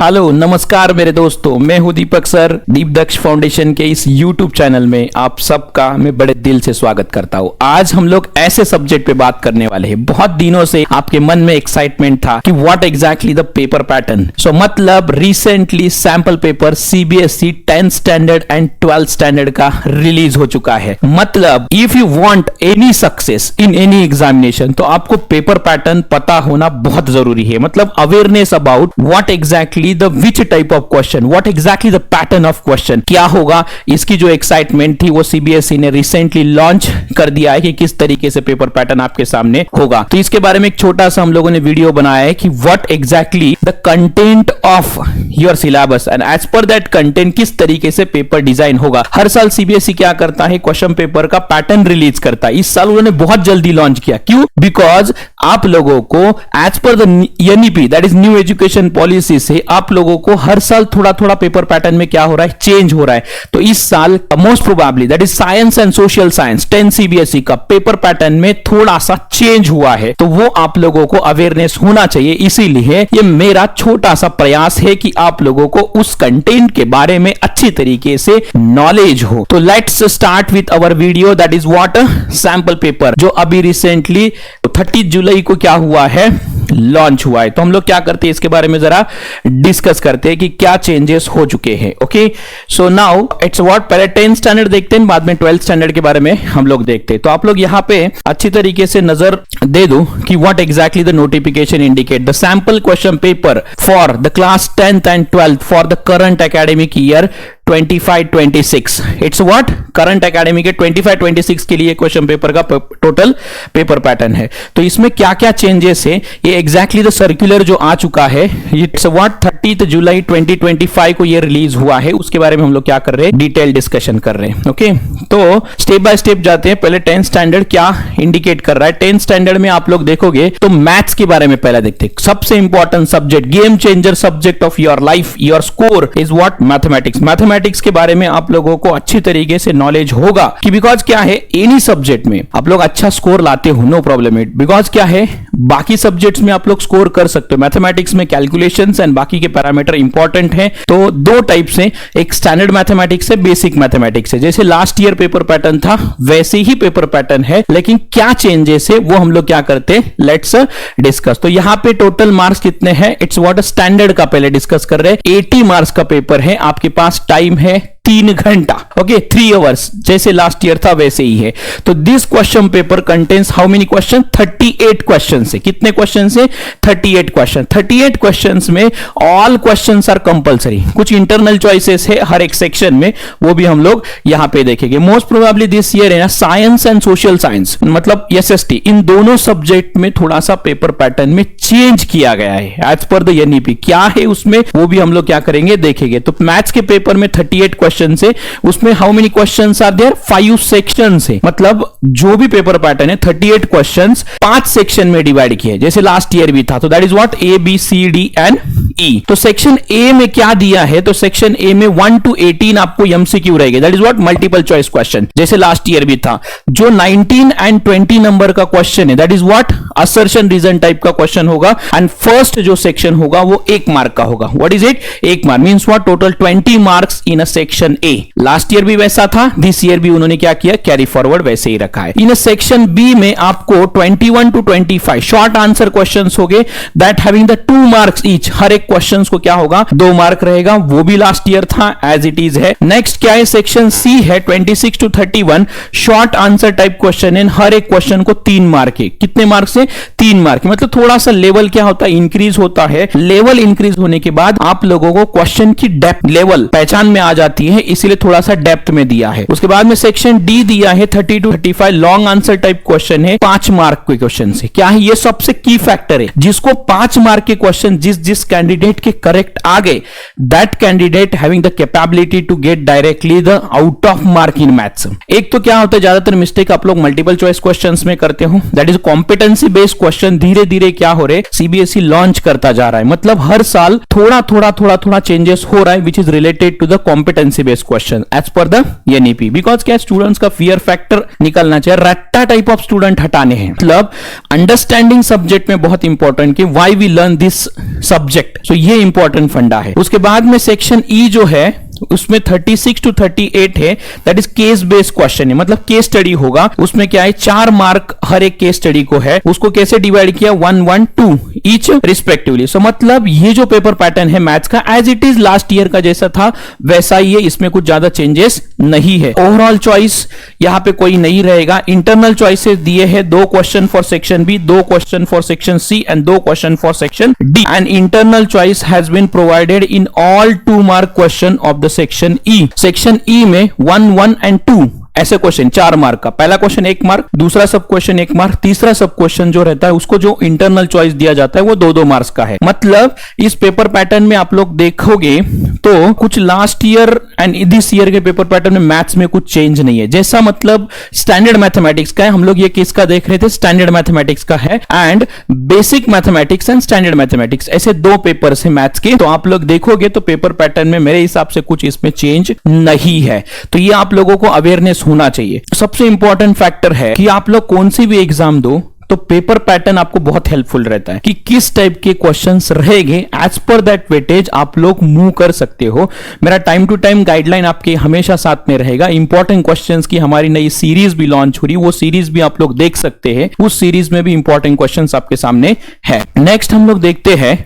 Hello नमस्कार मेरे दोस्तों, मैं हूं दीपक सर। दीपदक्ष फाउंडेशन के इस YouTube चैनल में आप सबका मैं बड़े दिल से स्वागत करता हूं। आज हम लोग ऐसे सब्जेक्ट पे बात करने वाले हैं। बहुत दिनों से आपके मन में एक्साइटमेंट था कि what exactly the paper pattern. So मतलब recently sample paper CBSE 10th standard and 12th standard का रिलीज हो चुका है। मतलब if you want any success in any examination तो आपको पेपर पैटर्न पता होना बहुत जरूरी है। मतलब awareness about what exactly the which type of question, what exactly the pattern of question क्या होगा, इसकी जो एक्साइटमेंट थी वो CBSE ने रिसेंटली लॉन्च कर दिया है कि किस तरीके से पेपर पैटर्न आपके सामने होगा। तो इसके बारे में एक छोटा सा हम लोगों ने वीडियो बनाया है कि what exactly the content of your syllabus and as per that content किस तरीके से पेपर डिजाइन होगा। हर साल CBSE क्या करता है, क्वेश्चन पेपर का पैटर्न रिलीज करता है। इस साल उन्होंने बहुत जल्दी लॉन्च किया। क्यों? बिकॉज आप लोगों को as per the NEP that is new education policy से आप लोगों को हर साल थोड़ा थोड़ा पेपर पैटर्न में क्या हो रहा है, चेंज हो रहा है। तो इस साल most probably that is science and social science 10 CBSE का पेपर पैटर्न में थोड़ा सा चेंज हुआ है। तो वो आप लोगों को अवेयरनेस होना चाहिए। इसीलिए ये मेरा छोटा सा प्रयास है कि आप लोगों को उस कंटेंट के बारे में अच्छी तरीके से नॉलेज हो। तो let's start with our video that is what sample paper, जो अभी रिसेंटली 30 जुलाई को क्या हुआ है, लॉन्च हुआ है। तो हम लोग क्या करते हैं, इसके बारे में जरा डिस्कस करते हैं कि क्या चेंजेस हो चुके हैं। Okay, so now it's what, पहले 10th स्टैंडर्ड देखते हैं, बाद में 12th स्टैंडर्ड के बारे में हम लोग देखते हैं। तो आप लोग यहां पे अच्छी तरीके से नजर दे दो कि what exactly the notification indicate the sample question paper for the class 10th and 12th for the current academic year 25-26। It's what, current academic के 25-26 के लिए क्वेश्चन पेपर का टोटल पेपर पैटर्न है। तो इसमें क्या क्या चेंजेस है, ये एग्जैक्टली द सर्कुलर जो आ चुका है, इट्स व्हाट 30 जुलाई 2025 को ये रिलीज हुआ है। उसके बारे में हम लोग क्या कर रहे हैं, डिटेल डिस्कशन कर रहे हैं। ओके, तो स्टेप बाय स्टेप जाते हैं। पहले 10th स्टैंडर्ड क्या इंडिकेट कर रहा है। 10th स्टैंडर्ड में आप लोग देखोगे तो मैथ्स के बारे में पहले देखते हैं। सबसे important subject, game changer subject of your life, your score is what, mathematics. Mathematics के बारे में आप लोगों को अच्छी तरीके से नॉलेज होगा कि बिकॉज क्या है, एनी सब्जेक्ट में आप लोग अच्छा स्कोर लाते हो, नो प्रॉब्लम इट। बिकॉज क्या है, बाकी सब्जेक्ट्स में आप लोग स्कोर कर सकते हो, मैथमेटिक्स में कैलकुलेशंस एंड बाकी के पैरामीटर इंपॉर्टेंट हैं। तो दो टाइप से, एक स्टैंडर्ड मैथमेटिक्स है, बेसिक मैथमेटिक्स है। जैसे लास्ट ईयर पेपर पैटर्न था वैसे ही पेपर पैटर्न है, लेकिन क्या चेंजेस है वो हम लोग क्या करते हैं, लेट्स डिस्कस। तो यहां पे टोटल मार्क्स कितने हैं, इट्स व्हाट स्टैंडर्ड का पहले डिस्कस कर रहे हैं। 80 मार्क्स का पेपर है, आपके पास टाइम है 3 घंटा। ओके, 3 आवर्स, जैसे लास्ट ईयर था वैसे ही है। तो this question paper contains how many question, 38 question है। कितने क्वेश्चन है, 38 क्वेश्चन। 38 क्वेश्चन में ऑल क्वेश्चन आर कंपलसरी। कुछ इंटरनल चॉइसेस है हर एक सेक्शन में, वो भी हम लोग यहां पे देखेंगे। मोस्ट प्रोबेबली दिस ईयर है ना, साइंस एंड सोशल साइंस मतलब SST, इन दोनों सब्जेक्ट में थोड़ा सा पेपर पैटर्न में चेंज किया गया है एज पर द NEP। क्या है उसमें, वो भी हम लोग क्या करेंगे, देखेंगे। तो मैथ्स के पेपर में 38 क्वेश्चन से, उसमें how many questions are there, 5 sections है। मतलब जो भी पेपर पैटर्न है 38 क्वेश्चंस 5 सेक्शन में डिवाइड किए, जैसे लास्ट ईयर भी था। तो that is what A B C D and E। तो सेक्शन A में क्या दिया है, तो सेक्शन A में 1 to 18 आपको MCQ रहेगा, that is what multiple choice question, जैसे लास्ट ईयर भी था। जो 19 एंड 20 नंबर का क्वेश्चन है that is what assertion reason type का क्वेश्चन होगा। एंड फर्स्ट जो सेक्शन होगा वो 1 मार्क का होगा। What is it, 1 mark means what, total 20 marks in a section A। लास्ट ईयर भी वैसा था, दिस ईयर भी उन्होंने क्या किया, कैरी फॉरवर्ड वैसे ही रखा है। इन सेक्शन B में आपको 21 to 25 शॉर्ट आंसर क्वेश्चंस होंगे, that having the 2 marks each. हर एक क्वेश्चंस को क्या होगा, 2 मार्क रहेगा। वो भी लास्ट ईयर था, एज इट इज है। नेक्स्ट क्या है, सेक्शन C है 26 to 31 short answer type question है। हर एक क्वेश्चन को 3 मार्क है। कितने मार्क से, 3 मार्क। मतलब थोड़ा सा लेवल क्या होता है, इंक्रीज होता है। लेवल इंक्रीज होने के बाद आप लोगों को क्वेश्चन की डेप्थ लेवल पहचान में आ जाती है, इसलिए थोड़ा सा डेप्थ में दिया है। उसके बाद में सेक्शन D दिया है 30 to 35 long answer type question है, 5 मार्क के क्वेश्चन से। क्या है, ये सबसे की फैक्टर है, जिसको 5 मार्क के क्वेश्चन जिस कैंडिडेट के करेक्ट आ गए, that candidate having the capability to get directly the out of mark in maths. एक तो क्या होता है, ज्यादातर मिस्टेक आप लोग मल्टीपल चॉइस क्वेश्चंस में करते हो, that is competency based question. धीरे धीरे क्या हो रहे, CBSE लॉन्च करता जा रहा है। मतलब हर साल थोड़ा चेंजेस हो रहा है, which is related to the competency based question as per the NEP। Because क्या, स्टूडेंट्स का फियर फैक्टर निकलना चाहिए, रट्टा टाइप ऑफ स्टूडेंट हटाने हैं। मतलब अंडरस्टैंडिंग सब्जेक्ट में बहुत इंपॉर्टेंट कि why we learn this subject, so ये इंपॉर्टेंट फंडा है। उसके बाद में सेक्शन ई जो है उसमें 36 टू 38 है, that is case based question है, मतलब केस स्टडी होगा। उसमें क्या है 4 मार्क हर एक केस स्टडी को है। उसको कैसे डिवाइड किया 1 1 2 ईच रिस्पेक्टिवली। सो मतलब ये जो पेपर पैटर्न है मैथ्स का as it is last year का जैसा था वैसा ही है, इसमें कुछ ज्यादा चेंजेस नहीं है। ओवरऑल चॉइस यहां पे कोई नहीं रहेगा। इंटरनल चॉइसेस दिए हैं 2 question for section B, 2 question for section C and 2 question for section D. And internal choice has been provided in all 2 mark question of the section E. Section E में 1 1 and 2 ऐसे question 4 mark का, पहला question 1 mark, दूसरा सब question 1 mark, तीसरा सब question जो रहता है उसको जो इंटरनल चॉइस दिया जाता है वो 2-2 मार्क्स का है। मतलब इस पेपर पैटर्न में आप लोग देखोगे तो कुछ last year and this year के पेपर पैटर्न में मैथ्स में कुछ चेंज नहीं है। जैसा मतलब स्टैंडर्ड मैथमेटिक्स का है, हम लोग ये किसका देख रहे थे, स्टैंडर्ड मैथमेटिक्स का है, and basic mathematics and standard mathematics ऐसे 2 पेपर्स है मैथ्स के। तो आप लोग देखोगे तो पेपर पैटर्न में मेरे हिसाब से कुछ इसमें चेंज नहीं है। तो ये आप लोगों को अवेयरनेस होना चाहिए। सबसे इंपॉर्टेंट फैक्टर है कि आप लोग कौन सी भी एग्जाम दो तो पेपर पैटर्न आपको बहुत हेल्पफुल रहता है कि किस टाइप के क्वेश्चंस रहेंगे, एज पर दैट वेटेज आप लोग मूव कर सकते हो। मेरा टाइम टू टाइम गाइडलाइन आपके हमेशा साथ में रहेगा। इंपॉर्टेंट क्वेश्चंस की हमारी नई सीरीज भी लॉन्च हो रही है, वो सीरीज भी आप लोग देख सकते हैं। उस सीरीज में भी इंपॉर्टेंट क्वेश्चंस आपके सामने है। नेक्स्ट हम लोग देखते हैं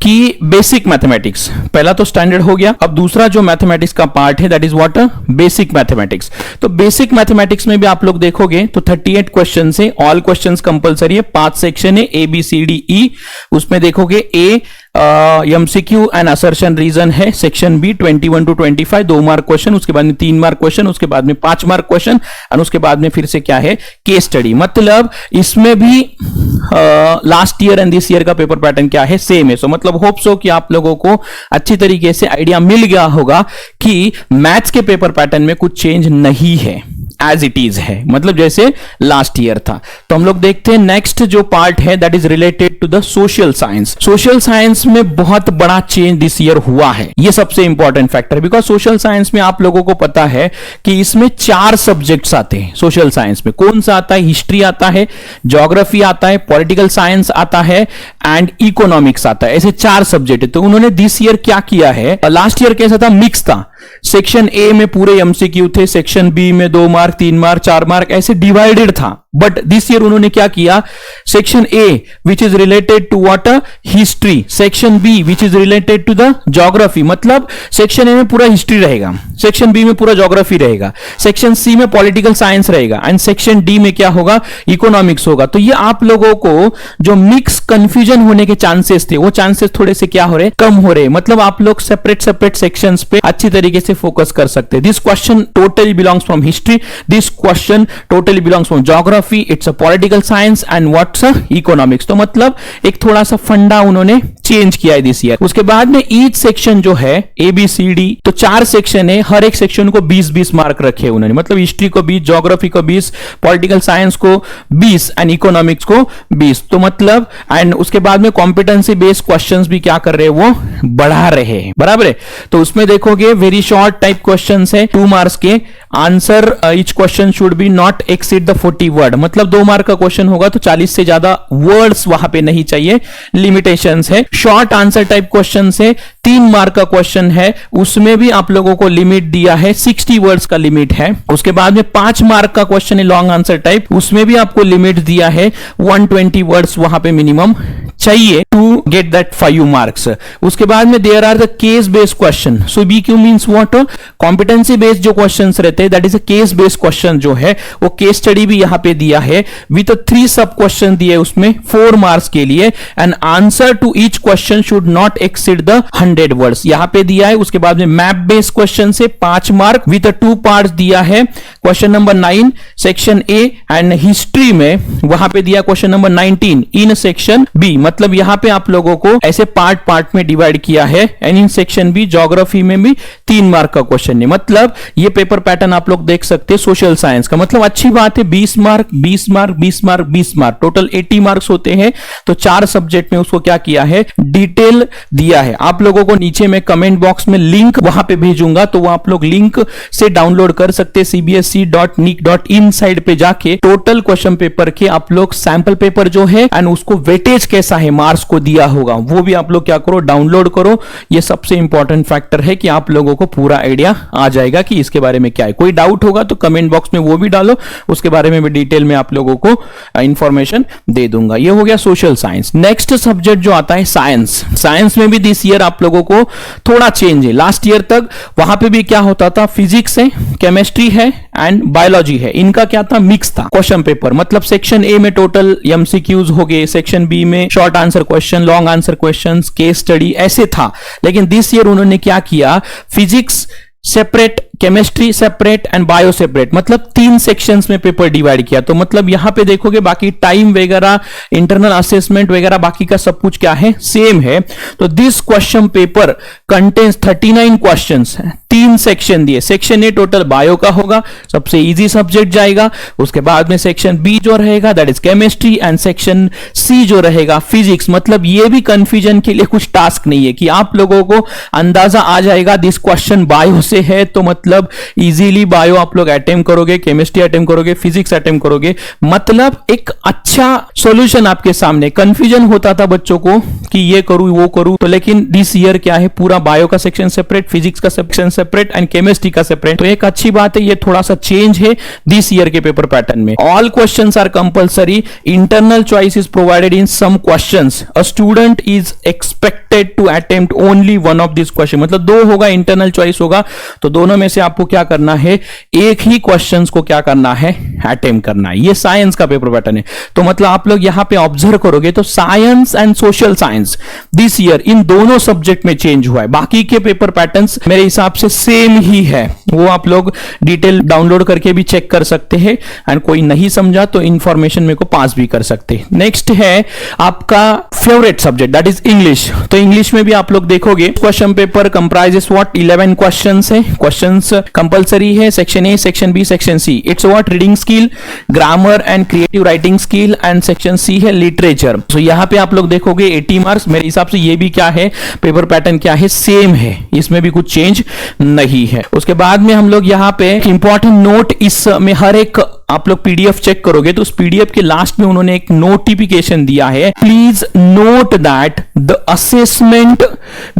कि बेसिक मैथमेटिक्स, पहला तो स्टैंडर्ड हो गया, अब दूसरा जो मैथमेटिक्स का पार्ट है that is what, basic mathematics. तो बेसिक मैथमेटिक्स में भी आप लोग देखोगे तो 38 क्वेश्चन है, ऑल क्वेश्चन कंपलसरी है, 5 सेक्शन है ए बी सी डी ई। उसमें देखोगे A MCQ and assertion reason है, section B 21 to 25 2 mark question, उसके बाद में 3 मार्क क्वेश्चन, उसके बाद में 5 मार्क क्वेश्चन, और उसके बाद में फिर से क्या है केस स्टडी। मतलब इसमें भी last year and this year का पेपर पैटर्न क्या है, सेम है। सो मतलब होप सो कि आप लोगों को अच्छी तरीके से आइडिया मिल गया होगा कि मैथ्स के पेपर पैटर्न में कुछ चेंज नहीं है, एज इट इज है, मतलब जैसे लास्ट ईयर था। तो हम लोग देखते हैं नेक्स्ट जो पार्ट है that is related to the social science. Social science में बहुत बड़ा चेंज दिस ईयर हुआ है, ये सबसे important factor, because social science में आप लोगों को पता है कि इसमें 4 सब्जेक्ट्स आते हैं। सोशल साइंस में कौन सा आता है, हिस्ट्री आता है, ज्योग्राफी आता है, पॉलिटिकल साइंस आता है एंड इकोनॉमिक्स आता है। ऐसे 4 सब्जेक्ट है। तो उन्होंने दिस ईयर क्या किया है, लास्ट ईयर कैसा था, मिक्स था। सेक्शन ए में पूरे एमसीक्यू थे, सेक्शन बी में 2 मार्क 3 मार्क 4 मार्क ऐसे डिवाइडेड था। बट दिस ईयर उन्होंने क्या किया, section A which is related to what, history, section B which is related to the geography, मतलब सेक्शन ए में पूरा हिस्ट्री रहेगा, सेक्शन बी में पूरा ज्योग्राफी रहेगा, सेक्शन सी में पॉलिटिकल साइंस रहेगा, एंड सेक्शन डी में क्या होगा, इकोनॉमिक्स होगा। तो ये आप लोगों को जो मिक्स कंफ्यूजन होने के चांसेस थे वो चांसेस थोड़े से क्या हो रहे, कम हो रहे। मतलब आप लोग सेपरेट सेपरेट सेक्शंस पे अच्छी तरीके से फोकस कर सकते हैं। This question totally belongs from history, this question totally belongs from geography, it's a political science and what's economics. तो मतलब एक थोड़ा सा फंडा उन्होंने चेंज किया है दिस ईयर। उसके बाद में ईच सेक्शन जो है ए बी सी डी, तो 4 सेक्शन है, हर एक सेक्शन को 20-20 मार्क रखे उन्होंने। मतलब हिस्ट्री को 20, ज्योग्राफी को 20, पॉलिटिकल साइंस को 20 एंड इकोनॉमिक्स को 20। तो मतलब एंड उसके बाद में कॉम्पिटेंसी बेस्ड क्वेश्चंस भी क्या कर रहे हैं, वो बढ़ा रहे हैं, बराबर है। तो उसमें देखोगे वेरी शॉर्ट टाइप क्वेश्चंस है, 2 मार्क्स के, answer each question should be not exceed the 40 word. मतलब 2 मार्क का क्वेश्चन होगा तो 40 से ज्यादा वर्ड्स वहां पे नहीं चाहिए, लिमिटेशंस है। शॉर्ट आंसर टाइप क्वेश्चन से 3 मार्क का क्वेश्चन है, उसमें भी आप लोगों को लिमिट दिया है, 60 वर्ड्स का लिमिट है। उसके बाद में 5 मार्क का क्वेश्चन है लॉन्ग आंसर टाइप, उसमें भी आपको लिमिट दिया है 120 वर्ड्स वहां पे मिनिमम चाहिए टू गेट दैट 5 मार्क्स। उसके बाद में there are the case based question. So BQ means what, competency based जो क्वेश्चंस रहते हैं that is a case based question जो है, वो केस स्टडी भी यहां पे दिया है विद 3 सब क्वेश्चन दिए उसमें 4 मार्क्स के लिए, and answer to each question should not exceed the 100 words यहां पे दिया है। उसके बाद में मैप बेस्ड क्वेश्चन से 5 मार्क विद 2 पार्ट्स दिया है, question number 9 section A, and history में वहां पे दिया question number 19 in section B. मतलब यहां पे आप लोगों को ऐसे पार्ट पार्ट में डिवाइड किया है, and in section B geography में भी 3 मार्क का क्वेश्चन है। मतलब ये पेपर पैटर्न आप लोग देख सकते हैं सोशल साइंस का। मतलब अच्छी बात है, 20 mark 20 mark 20 mark 20 mark total 80 marks होते हैं। तो 4 सब्जेक्ट में उसको क्या किया है, डिटेल दिया है। आप लोगों को नीचे में कमेंट बॉक्स में लिंक वहां पे भेजूंगा, तो वो आप लोग लिंक से डाउनलोड कर सकते हैं। cbsc.nic.in साइड पे जाके टोटल क्वेश्चन पेपर के आप लोग सैंपल पेपर जो है एंड उसको वेटेज कैसा है मार्क्स को दिया होगा वो भी आप लोग क्या करो, डाउनलोड करो। ये सबसे इंपॉर्टेंट फैक्टर है कि आप लोगों को पूरा आइडिया आ जाएगा कि इसके बारे में क्या है। कोई डाउट होगा तो कमेंट बॉक्स में वो भी डालो, उसके बारे में भी डिटेल में आप लोगों को इंफॉर्मेशन दे दूंगा। ये हो गया सोशल साइंस। नेक्स्ट सब्जेक्ट जो आता है साइंस। साइंस में भी दिस ईयर आप लोगों को थोड़ा चेंज है। लास्ट ईयर तक वहां पे भी क्या होता था, फिजिक्स है, केमिस्ट्री है एंड बायोलॉजी है, इनका क्या था, मिक्स था क्वेश्चन पेपर। मतलब सेक्शन ए में टोटल एमसीक्यूज हो गए, सेक्शन बी में short answer question, long answer questions, case study, ऐसे था। लेकिन दिस ईयर उन्होंने क्या किया, physics separate, chemistry separate and bio separate, मतलब 3 सेक्शंस में पेपर डिवाइड किया। तो मतलब यहां पे देखोगे बाकी टाइम वगैरह, इंटरनल असेसमेंट वगैरह, बाकी का सब कुछ क्या है, सेम है। तो this question paper contains 39 questions, 3 section दिए। सेक्शन ए टोटल बायो का होगा, सबसे इजी सब्जेक्ट जाएगा। उसके बाद में सेक्शन बी जो रहेगा that is chemistry and section C जो रहेगा फिजिक्स। मतलब ये भी कंफ्यूजन के लिए कुछ टास्क नहीं है कि आप लोगों को अंदाजा आ जाएगा दिस क्वेश्चन बायो से है, तो मतलब इजीली बायो आप लोग अटेम्प्ट करोगे, केमिस्ट्री अटेम्प्ट करोगे, फिजिक्स अटेम्प्ट करोगे। मतलब एक अच्छा सॉल्यूशन आपके सामने। कंफ्यूजन होता था बच्चों को कि ये करूं वो करूं, तो लेकिन दिस ईयर क्या है, पूरा बायो का सेक्शन सेपरेट, फिजिक्स का सेक्शन सेपरेट एंड केमिस्ट्री का सेपरेट। तो एक अच्छी बात है, ये थोड़ा सा चेंज है दिस ईयर के पेपर पैटर्न में। All questions are compulsory, internal choice is provided in some questions, a student is expected to attempt only one of this question. मतलब 2 होगा, इंटरनल चॉइस होगा, तो दोनों में से आपको क्या करना है, एक ही क्वेश्चंस को क्या करना है, अटेम्प्ट करना है। ये साइंस का पेपर पैटर्न है। तो मतलब आप लोग यहां पे ऑब्जर्व करोगे तो science and social science this year in दोनों सब्जेक्ट में चेंज हुआ है। बाकी के पेपर पैटर्न्स मेरे हिसाब से सेम ही है, वो आप लोग डिटेल डाउनलोड करके भी चेक कर सकते हैं एंड कोई नहीं समझा तो इंफॉर्मेशन मेरे को पास भी कर सकते हैं। नेक्स्ट है आपका favourite subject that is English. तो इंग्लिश में भी आप लोग देखोगे question paper comprises what 11 questions है। क्वेश्चंस कंपलसरी है, section A, section B, section C. It's what reading skill, grammar and creative writing skill and section C है literature. तो यहां पे आप लोग देखोगे 80 मार्क्स। मेरे हिसाब से ये भी क्या है, पेपर पैटर्न क्या है, सेम है, इसमें भी कुछ चेंज नहीं है। उसके बाद में हम लोग यहां पे इंपॉर्टेंट नोट, इसमें हर एक आप लोग पीडीएफ चेक करोगे तो उस पीडीएफ के लास्ट में उन्होंने एक नोटिफिकेशन दिया है, please note that the assessment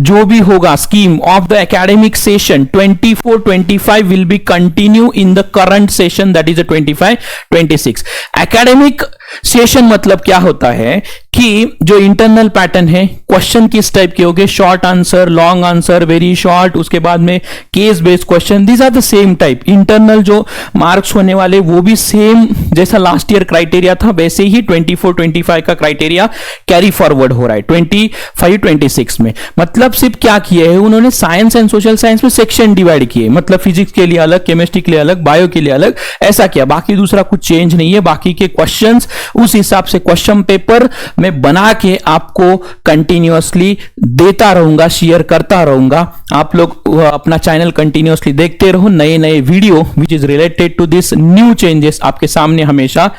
जो भी होगा scheme of the academic session 24-25 will be continue in the current session that is 25-26। Academic session मतलब क्या होता है कि जो इंटरनल पैटर्न है, क्वेश्चन किस टाइप के होंगे, short answer, long answer, very short, उसके बाद में case based question, these are the same type. Internal जो मार्क्स होने वाले वो भी सेम, जैसा लास्ट ईयर क्राइटेरिया था वैसे ही 24-25 का क्राइटेरिया कैरी फॉरवर्ड हो रहा है 25-26 में। मतलब सिर्फ क्या किए है उन्होंने, साइंस एंड सोशल साइंस में सेक्शन डिवाइड किए, मतलब फिजिक्स के लिए अलग, केमिस्ट्री के लिए अलग, बायो के लिए अलग, ऐसा किया। बाकी दूसरा कुछ चेंज नहीं है। बाकी के क्वेश्चंस उस हिसाब से क्वेश्चन पेपर में बना के आपको कंटिन्यूअसली देता रहूंगा, शेयर करता रहूंगा। आप लोग अपना चैनल कंटिन्यूअसली देखते रहो, नए नए video which is related to this new changes आपके सामने हमेशा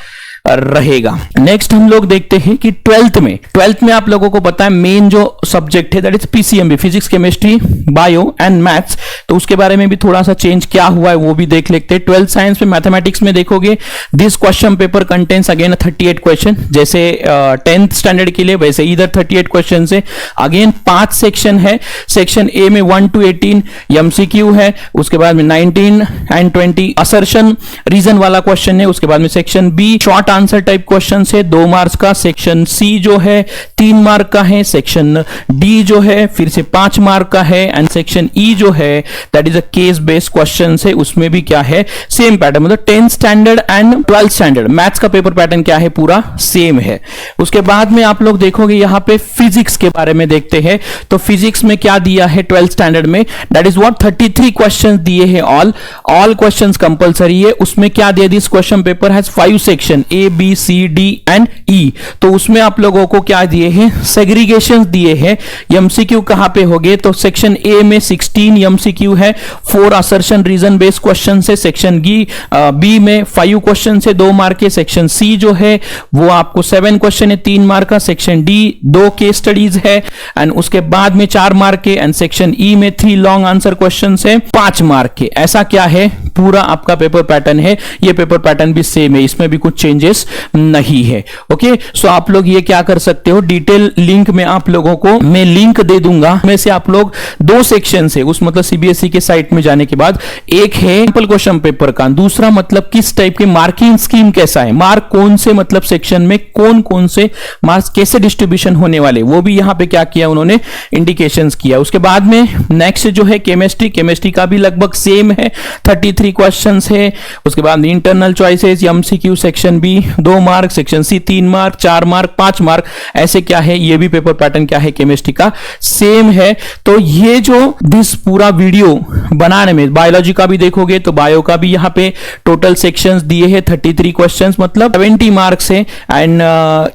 रहेगा। नेक्स्ट हम लोग देखते हैं कि 12th में आप लोगों को पता है मेन जो सब्जेक्ट है that is PCMB, physics, chemistry, bio and maths. तो उसके बारे में भी थोड़ा सा चेंज क्या हुआ है वो भी देख लेते हैं। 12th साइंस में मैथमेटिक्स में देखोगे this question paper contains again 38 question, जैसे 10th स्टैंडर्ड के लिए वैसे इधर 38 क्वेश्चन है। अगेन 5 सेक्शन है। सेक्शन ए में 1 to 18 एमसीक्यू है, उसके बाद में 19 and 20 असर्शन रीजन वाला क्वेश्चन है। उसके बाद में section B short answer type question है 2 मार्क्स का। सेक्शन सी जो है 3 मार्क का है। सेक्शन डी जो है फिर से 5 मार्क का है एंड सेक्शन ई जो है that is a case based question है, उसमें भी क्या है सेम पैटर्न, मतलब 10th standard and 12th standard maths का पेपर पैटर्न क्या है पूरा सेम है। उसके बाद में आप लोग देखोगे यहां पे फिजिक्स के बारे में देखते हैं। तो फिजिक्स में क्या दिया है 12th स्टैंडर्ड में, दैट इज व्हाट 33 क्वेश्चंस दिए हैं। ऑल क्वेश्चंस कंपलसरी है। उसमें क्या दिया, this question paper has 5 section A B C D and E. तो उसमें आप लोगों को क्या दिए हैं, सेग्रीगेशन दिए हैं। एमसीक्यू कहां पे होंगे, तो सेक्शन ए में 16 एमसीक्यू है, 4 असर्शन रीजन बेस्ड क्वेश्चन से। सेक्शन बी में 5 क्वेश्चन से 2 मार्क के। सेक्शन सी जो है वो आपको 7 क्वेश्चन है 3 मार्क का। सेक्शन डी 2 केस स्टडीज है एंड उसके बाद में 4 मार्क के एंड सेक्शन ई में 3 लॉन्ग आंसर क्वेश्चन है 5 मार्क के। ऐसा क्या है पूरा आपका पेपर पैटर्न है। ये पेपर पैटर्न भी सेम है, इसमें भी कुछ चेंजेस नहीं है। ओके, सो आप लोग ये क्या कर सकते हो, डिटेल लिंक में आप लोगों को मैं लिंक दे दूंगा, में से आप लोग दो सेक्शन से, उस मतलब सीबीएसई के साइट में जाने के बाद एक है सैंपल क्वेश्चन पेपर का, दूसरा मतलब किस टाइप के मार्किंग स्कीम कैसा है, मार्क कौन से मतलब सेक्शन में कौन कौन से मार्क्स कैसे डिस्ट्रीब्यूशन होने वाले, वो भी यहां पे क्या किया उन्होंने इंडिकेशंस किया। उसके बाद में नेक्स्ट जो है केमिस्ट्री का भी लगभग सेम है, 33 क्वेश्चंस है। उसके बाद internal choices, MCQ section B 2 mark, section C 3 mark, 4 mark, 5 mark, ऐसे क्या है, ये भी पेपर पैटर्न क्या है केमिस्ट्री का सेम है। तो ये जो दिस पूरा वीडियो बनाने में, बायोलॉजी का भी देखोगे तो बायो का भी यहाँ पे टोटल सेक्शंस दिए हैं 33 क्वेश्चंस, मतलब 70 मार्क्स है। एंड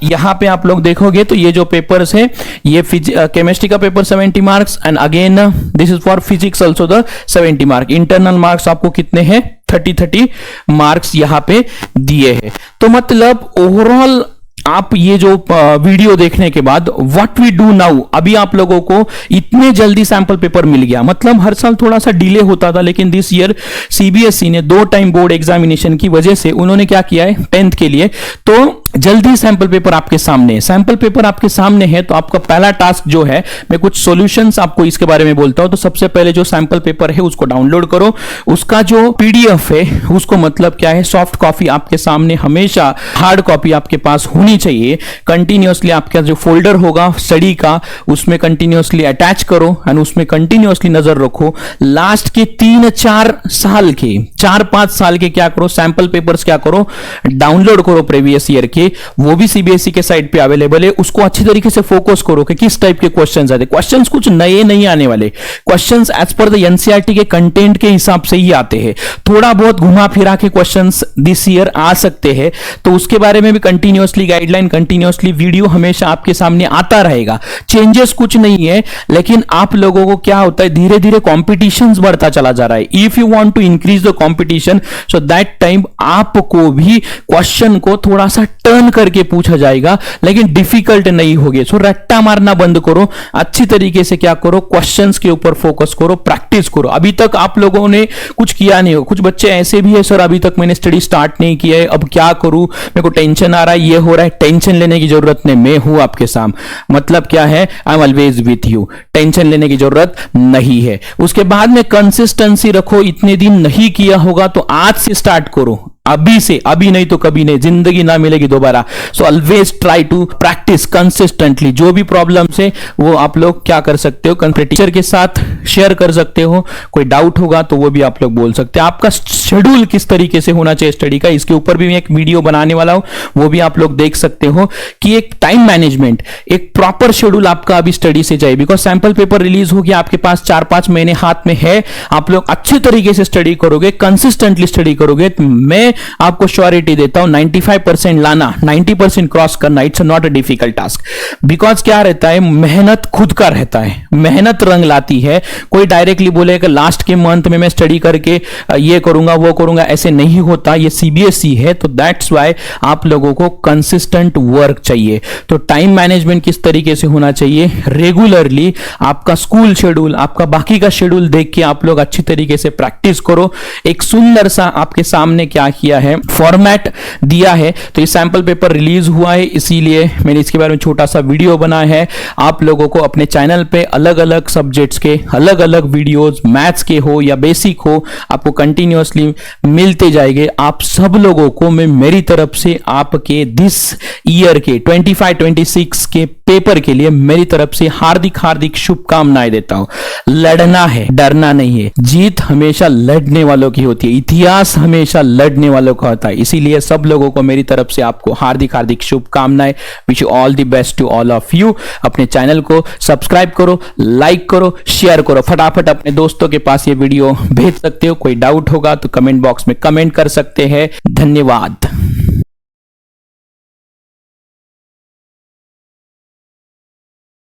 यहाँ पे आप लोग देखोगे तो ये जो पेपर्स है, ये केमिस्ट्री का paper 70 marks, and again this is for physics also the 70 mark. Internal marks आपको कितने हैं, 30 मार्क्स यहाँ पे दिए हैं। तो मतलब ओवरऑल आप ये जो वीडियो देखने के बाद व्हाट वी डू नाउ, अभी आप लोगों को इतने जल्दी सैंपल पेपर मिल गया, मतलब हर साल थोड़ा सा डिले होता था, लेकिन दिस ईयर सीबीएसई ने 2 टाइम बोर्ड एग्जामिनेशन की वजह से उन्होंने क्या किया है 10th के लिए, तो जल्दी सैंपल पेपर आपके सामने है। सैंपल पेपर आपके सामने है तो आपका पहला टास्क जो है, मैं कुछ सॉल्यूशंस आपको इसके बारे में बोलता हूं। तो सबसे पहले जो सैंपल पेपर है उसको डाउनलोड करो, उसका जो पीडीएफ है उसको मतलब क्या है, सॉफ्ट कॉपी आपके सामने हमेशा, हार्ड कॉपी आपके पास होनी चाहिए। कंटिन्यूअसली आपका जो फोल्डर होगा स्टडी का, उसमें कंटिन्यूअसली अटैच करो एंड उसमें कंटिन्यूअसली नजर रखो। लास्ट के 3-4 साल के, 4-5 साल के क्या करो, सैंपल पेपर्स क्या करो, डाउनलोड करो प्रीवियस ईयर के, वो भी सीबीएसई के साइट पे अवेलेबल है। उसको अच्छी तरीके से फोकस करो कि किस टाइप के क्वेश्चंस आते, क्वेश्चंस कुछ नए नहीं आने वाले, questions as per the NCERT के कंटेंट के हिसाब से ही आते हैं। थोड़ा बहुत घुमा फिरा के क्वेश्चंस दिस ईयर आ सकते हैं, तो उसके बारे में भी कंटिन्यूअसली गाइडलाइन, कंटिन्यूअसली वीडियो हमेशा आपके सामने आता रहेगा। चेंजेस कुछ नहीं है, लेकिन आप लोगों को क्या होता है, धीरे धीरे कॉम्पिटिशन बढ़ता चला जा रहा है। If you want to increase the competition, so that time आपको भी क्वेश्चन को थोड़ा सा टर्न करके पूछा जाएगा, लेकिन डिफिकल्ट नहीं होगी। सो रट्टा मारना बंद करो, अच्छी तरीके से क्या करो, क्वेश्चंस के ऊपर फोकस करो, प्रैक्टिस करो। अभी तक आप लोगों ने कुछ किया नहीं हो, कुछ बच्चे ऐसे भी है, सर अभी तक मैंने स्टडी स्टार्ट नहीं किया है, अब क्या करूं, मेरे को टेंशन आ रहा है, ये हो रहा है। टेंशन लेने की जरूरत नहीं, मैं हूं आपके सामने। मतलब क्या है, I am always with you, tension लेने की जरूरत नहीं है। उसके बाद में कंसिस्टेंसी रखो, इतने दिन नहीं किया होगा तो आज से स्टार्ट करो, अभी से, अभी नहीं तो कभी नहीं, जिंदगी ना मिलेगी दोबारा। So always try to practise consistently. जो भी प्रॉब्लम्स है वो आप लोग क्या कर सकते हो, टीचर के साथ शेयर कर सकते हो, कोई डाउट होगा तो वो भी आप लोग बोल सकते हैं। आपका शेड्यूल किस तरीके से होना चाहिए स्टडी का, इसके ऊपर भी मैं एक वीडियो बनाने वाला हूं, वो भी आप लोग देख सकते हो कि एक टाइम मैनेजमेंट, एक प्रॉपर शेड्यूल आपका अभी स्टडी से जाए। बिकॉज सैंपल पेपर रिलीज हो गया, आपके पास 4-5 महीने हाथ में है, आप लोग अच्छे तरीके से स्टडी करोगे, कंसिस्टेंटली स्टडी करोगे, तो मैं आपको श्योरिटी देता हूं 95% लाना, 90% क्रॉस करना, it's not a difficult task. Because क्या रहता है, मेहनत खुद का रहता है, मेहनत रंग लाती है। कोई डायरेक्टली बोलेगा लास्ट के मंथ में मैं स्टडी करके ये करूंगा वो करूंगा, ऐसे नहीं होता। ये सीबीएसई है, तो दैट्स वाई आप लोगों को कंसिस्टेंट वर्क चाहिए। तो टाइम मैनेजमेंट किस तरीके से होना चाहिए, रेगुलरली आपका स्कूल शेड्यूल, आपका बाकी का शेड्यूल देख के आप लोग अच्छी तरीके से प्रैक्टिस करो। एक सुंदर सा आपके सामने क्या किया है, फॉर्मेट दिया है। तो ये सैंपल पेपर रिलीज हुआ है, इसीलिए मैंने इसके बारे में छोटा सा वीडियो बनाया है। आप लोगों को अपने चैनल पे अलग अलग सब्जेक्ट्स के अलग अलग वीडियोस, मैथ्स के हो या बेसिक हो, आपको कंटिन्यूअसली मिलते जाएंगे। आप सब लोगों को मैं मेरी तरफ से आपके दिस ईयर के 25-26 के पेपर के लिए मेरी तरफ से हार्दिक हार्दिक शुभकामनाएं देता हूं। लड़ना है, डरना नहीं है। जीत हमेशा लड़ने वालों की होती है, इतिहास हमेशा लड़ने वालों का होता है। इसीलिए सब लोगों को मेरी तरफ से आपको हार्दिक हार्दिक शुभकामनाएं। Wish you all the best to all of you. अपने चैनल को सब्सक्राइब करो, लाइक करो, शेयर करो, फटाफट अपने दोस्तों के पास ये वीडियो भेज सकते हो। कोई डाउट होगा तो कमेंट बॉक्स में कमेंट कर सकते हैं। धन्यवाद।